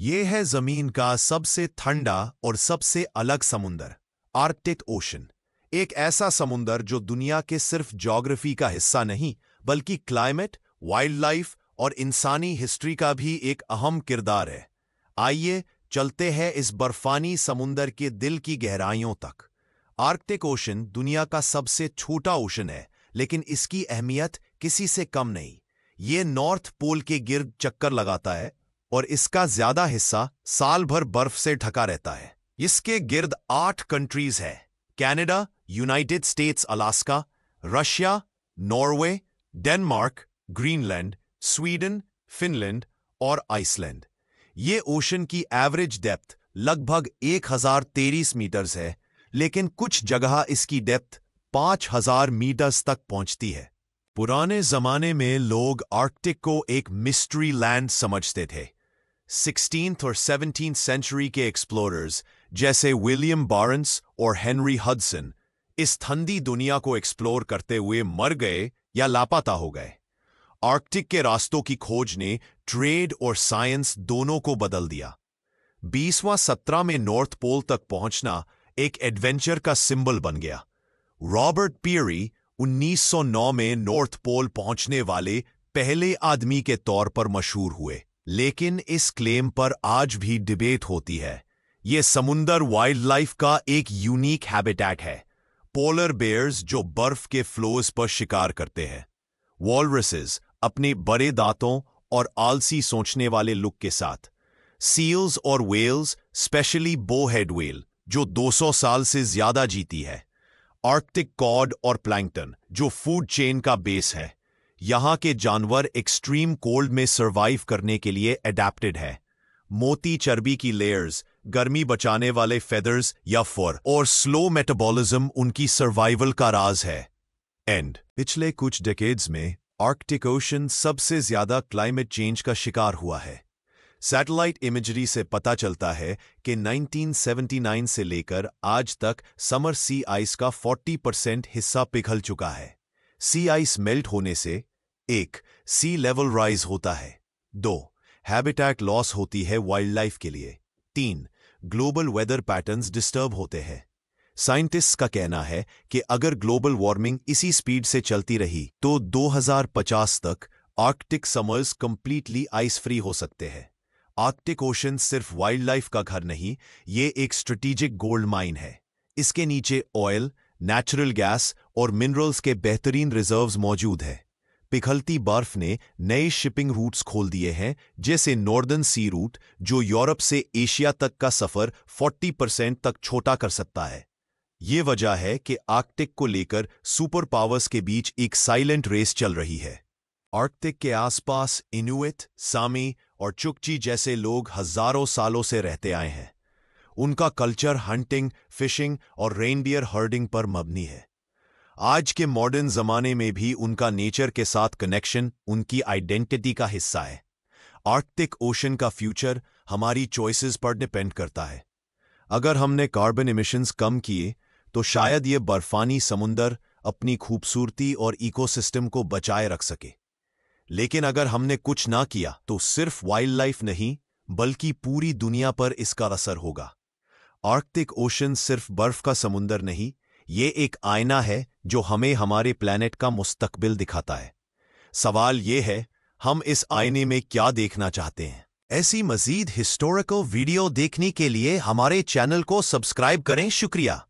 ये है जमीन का सबसे ठंडा और सबसे अलग समुंदर, आर्कटिक ओशन। एक ऐसा समुंदर जो दुनिया के सिर्फ ज्योग्राफी का हिस्सा नहीं, बल्कि क्लाइमेट, वाइल्ड लाइफ और इंसानी हिस्ट्री का भी एक अहम किरदार है। आइए चलते हैं इस बर्फानी समुंदर के दिल की गहराइयों तक। आर्कटिक ओशन दुनिया का सबसे छोटा ओशन है, लेकिन इसकी अहमियत किसी से कम नहीं। ये नॉर्थ पोल के गिर्द चक्कर लगाता है और इसका ज्यादा हिस्सा साल भर बर्फ से ढका रहता है। इसके गिर्द 8 कंट्रीज है: Canada, United states Alaska, Russia, Norway, Denmark, Greenland, Sweden, Finland और आइसलैंड। ये ओशन की एवरेज डेप्थ लगभग 1023 मीटर्स है, लेकिन कुछ जगह इसकी डेप्थ 5000 मीटर्स तक पहुंचती है। पुराने जमाने में लोग आर्कटिक को एक मिस्ट्री लैंड समझते थे। 16th और 17th सेंचुरी के एक्सप्लोरर्स जैसे विलियम बारंस और हेनरी हडसन इस ठंडी दुनिया को एक्सप्लोर करते हुए मर गए या लापता हो गए। आर्कटिक के रास्तों की खोज ने ट्रेड और साइंस दोनों को बदल दिया। 20वां 17 में नॉर्थ पोल तक पहुंचना एक एडवेंचर का सिंबल बन गया। रॉबर्ट पियरी 1909 में नॉर्थ पोल पहुंचने वाले पहले आदमी के तौर पर मशहूर हुए, लेकिन इस क्लेम पर आज भी डिबेट होती है। यह समुंदर वाइल्ड लाइफ का एक यूनिक हैबिटेट है। पोलर बेयर्स जो बर्फ के फ्लोज पर शिकार करते हैं, वॉलरसेस अपने बड़े दांतों और आलसी सोचने वाले लुक के साथ, सील्स और वेल्स स्पेशली बोहेड वेल जो 200 साल से ज्यादा जीती है, आर्कटिक कॉड और प्लैंकटन जो फूड चेन का बेस है। यहां के जानवर एक्सट्रीम कोल्ड में सर्वाइव करने के लिए अडेप्टेड है। मोटी चर्बी की लेयर्स, गर्मी बचाने वाले फेदर्स या फर और स्लो मेटाबॉलिज्म उनकी सर्वाइवल का राज है। एंड पिछले कुछ डेकेड्स में आर्कटिक ओशन सबसे ज्यादा क्लाइमेट चेंज का शिकार हुआ है। सैटेलाइट इमेजरी से पता चलता है कि 1979 से लेकर आज तक समर सी आइस का 40% हिस्सा पिघल चुका है। सी आइस मेल्ट होने से 1. सी लेवल राइज होता है, 2. हैबिटेट लॉस होती है वाइल्ड लाइफ के लिए, 3. ग्लोबल वेदर पैटर्न्स डिस्टर्ब होते हैं। साइंटिस्ट्स का कहना है कि अगर ग्लोबल वार्मिंग इसी स्पीड से चलती रही तो 2050 तक Arctic summers completely ice free हो सकते हैं। आर्कटिक ओशन सिर्फ वाइल्ड लाइफ का घर नहीं, ये एक स्ट्रेटेजिक गोल्ड माइन है। इसके नीचे ऑयल, नेचुरल गैस और मिनरल्स के बेहतरीन रिजर्व्स मौजूद है। पिघलती बर्फ ने नए शिपिंग रूट्स खोल दिए हैं, जैसे नॉर्दर्न सी रूट जो यूरोप से एशिया तक का सफर 40% तक छोटा कर सकता है। ये वजह है कि आर्कटिक को लेकर सुपर पावर्स के बीच एक साइलेंट रेस चल रही है। आर्कटिक के आसपास इनुइट, सामी और चुकची जैसे लोग हजारों सालों से रहते आए हैं। उनका कल्चर हंटिंग, फिशिंग और रेनडियर हर्डिंग पर मबनी है। आज के मॉडर्न जमाने में भी उनका नेचर के साथ कनेक्शन उनकी आइडेंटिटी का हिस्सा है। आर्कटिक ओशन का फ्यूचर हमारी चॉइसेस पर डिपेंड करता है। अगर हमने कार्बन इमिशंस कम किए तो शायद ये बर्फानी समुंदर अपनी खूबसूरती और इकोसिस्टम को बचाए रख सके। लेकिन अगर हमने कुछ ना किया तो सिर्फ वाइल्ड लाइफ नहीं, बल्कि पूरी दुनिया पर इसका असर होगा। आर्कटिक ओशन सिर्फ बर्फ का समुंदर नहीं, ये एक आईना है जो हमें हमारे प्लेनेट का मुस्तकबिल दिखाता है। सवाल ये है, हम इस आईने में क्या देखना चाहते हैं? ऐसी मजीद हिस्टोरिकल वीडियो देखने के लिए हमारे चैनल को सब्सक्राइब करें। शुक्रिया।